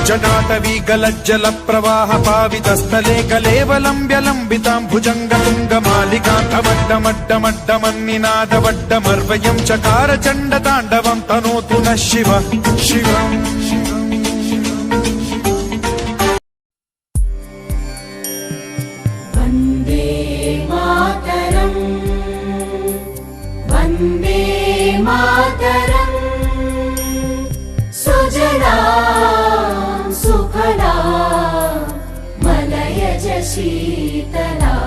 जटाटवी गलज्जल प्रवाह पावितस्थले कलेवलम्ब्य लम्बितां भुजङ्गतुङ्गमालिकान्तवड्डमड्डमड्डमन्निनादवड्डमर्वयं चकार चण्डताण्डवं तनोतु नः शिवः शिवम्। वन्दे मातरम् वन्दे मातरम् सुजलां सुफलां मलयज शीतलां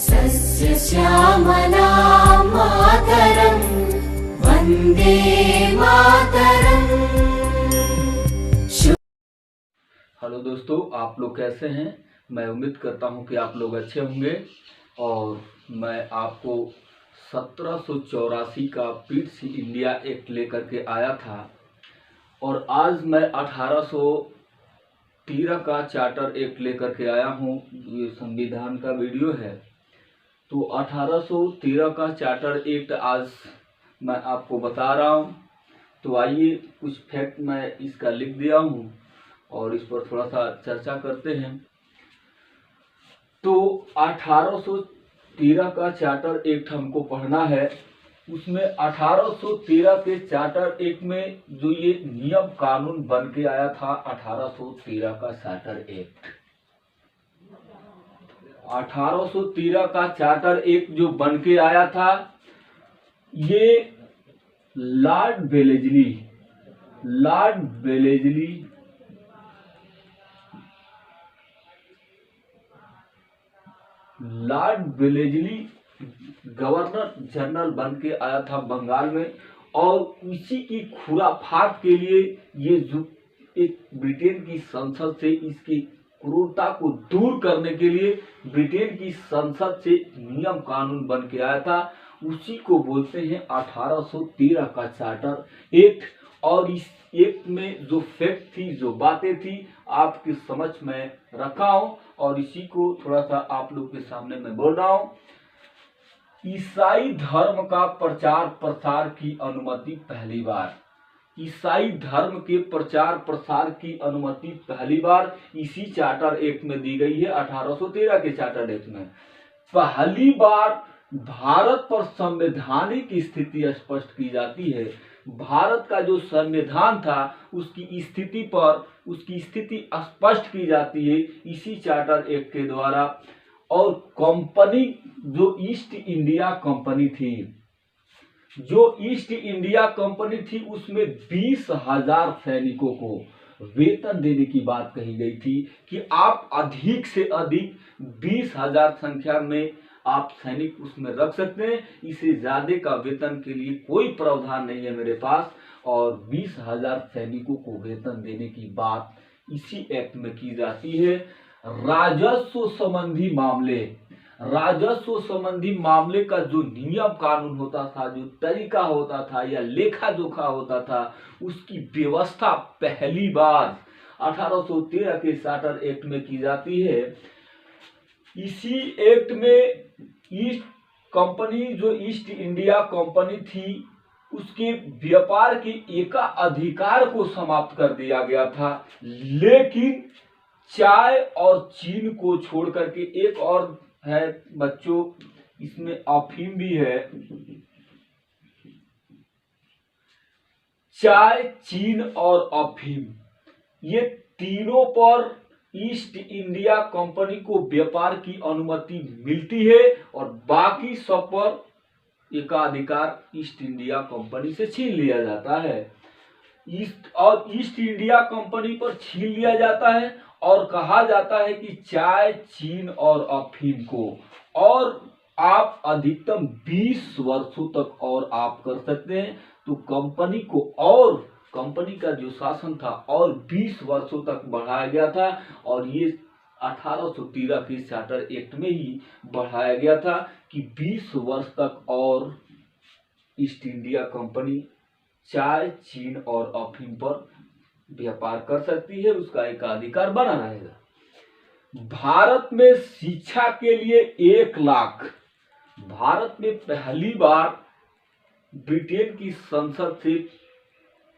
सस्यश्यामलां मातरम् वन्दे मातरम्। हेलो दोस्तों, आप लोग कैसे हैं? मैं उम्मीद करता हूं कि आप लोग अच्छे होंगे। और मैं आपको 1784 का पिट्स इंडिया एक्ट लेकर के आया था और आज मैं 1813 का चार्टर एक्ट लेकर के आया हूं। ये संविधान का वीडियो है। तो 1813 का चार्टर एक्ट आज मैं आपको बता रहा हूं। तो आइए कुछ फैक्ट मैं इसका लिख दिया हूं और इस पर थोड़ा सा चर्चा करते हैं। तो 1813 का चार्टर एक्ट हमको पढ़ना है। उसमें 1813 के चार्टर एक्ट में जो ये नियम कानून बन के आया था, 1813 का चार्टर एक्ट, 1813 का चार्टर एक्ट जो बन के आया था, ये लॉर्ड वेलेस्ली गवर्नर जनरल बन के आया था बंगाल में। और उसी की खुराफात के लिए ये जो एक ब्रिटेन की संसद से इसकी क्रूरता को दूर करने के लिए ब्रिटेन की संसद से नियम कानून बन के आया था, उसी को बोलते हैं 1813 का चार्टर एक्ट। और इस एक्ट में जो फैक्ट थी, जो बातें थी, आपकी समझ में रखा हूं और इसी को थोड़ा सा आप लोग के सामने मैं बोल रहा हूं। ईसाई धर्म का प्रचार प्रसार की अनुमति पहली बार, ईसाई धर्म के प्रचार प्रसार की अनुमति पहली बार इसी चार्टर एक्ट में दी गई है। 1813 के चार्टर एक्ट में पहली बार भारत पर संवैधानिक स्थिति स्पष्ट की जाती है। भारत का जो संविधान था उसकी स्थिति स्पष्ट की जाती है इसी चार्टर एक्ट के द्वारा। और कंपनी जो ईस्ट इंडिया कंपनी थी उसमें 20,000 सैनिकों को वेतन देने की बात कही गई थी कि आप अधिक से अधिक 20,000 संख्या में आप सैनिक उसमें रख सकते हैं। इससे ज्यादा का वेतन के लिए कोई प्रावधान नहीं है मेरे पास। और 20,000 सैनिकों को वेतन देने की बात इसी एक्ट में की जाती है। राजस्व संबंधी मामले का जो नियम कानून होता था, जो तरीका होता था या लेखा जोखा होता था, उसकी व्यवस्था पहली बार 1813 के चार्टर एक्ट में की जाती है। इसी एक्ट में ईस्ट इंडिया कंपनी थी, उसके व्यापार के एकाधिकार को समाप्त कर दिया गया था। लेकिन चाय और चीन को छोड़ करके एक और है बच्चों, इसमें अफीम भी है। चाय, चीन और अफीम, ये तीनों पर ईस्ट इंडिया कंपनी को व्यापार की अनुमति मिलती है और बाकी सब पर एकाधिकार ईस्ट इंडिया कंपनी से छीन लिया जाता है। ईस्ट इंडिया कंपनी पर छीन लिया जाता है और कहा जाता है कि चाय, चीन और अफीम को और आप अधिकतम 20 वर्षों तक और आप कर सकते हैं। तो कंपनी को और कंपनी का जो शासन था और 20 वर्षों तक बढ़ाया गया था और ये 1813 के चार्टर एक्ट में ही बढ़ाया गया था कि 20 वर्ष तक और ईस्ट इंडिया कंपनी चाय, चीन और अफीम पर व्यापार कर सकती है, उसका एक अधिकार बना रहेगा। भारत में शिक्षा के लिए 1 लाख, भारत में पहली बार ब्रिटेन की संसद से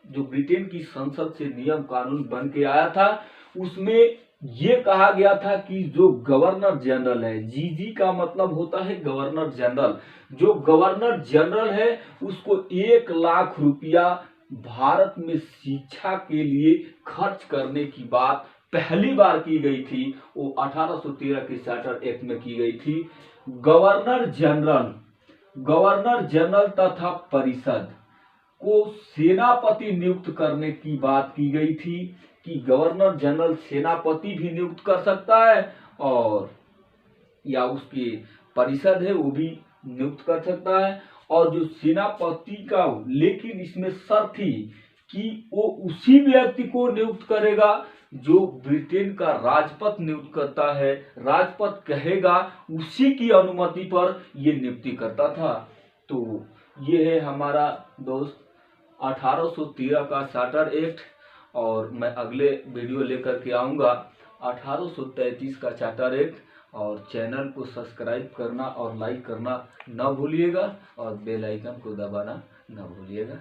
जो ब्रिटेन की संसद से नियम कानून बन के आया था, उसमें ये कहा गया था कि जो गवर्नर जनरल है, जीजी का मतलब होता है गवर्नर जनरल, जो गवर्नर जनरल है उसको 1 लाख रुपया भारत में शिक्षा के लिए खर्च करने की बात पहली बार की गई थी। वो 1813 के चार्टर एक्ट में की गई थी। गवर्नर जनरल तथा परिषद को सेनापति नियुक्त करने की बात की गई थी कि गवर्नर जनरल सेनापति भी नियुक्त कर सकता है और या उसकी परिषद है वो भी नियुक्त कर सकता है। और जो सेनापति का, लेकिन इसमें शर्त थी कि वो उसी व्यक्ति को नियुक्त करेगा जो ब्रिटेन का राजपथ नियुक्त करता है, राजपथ कहेगा उसी की अनुमति पर ये नियुक्ति करता था। तो ये है हमारा दोस्त 1813 का चार्टर एक्ट, और मैं अगले वीडियो लेकर के आऊँगा 1833 का चार्टर एक्ट। और चैनल को सब्सक्राइब करना और लाइक करना न भूलिएगा और बेल आइकन को दबाना न भूलिएगा।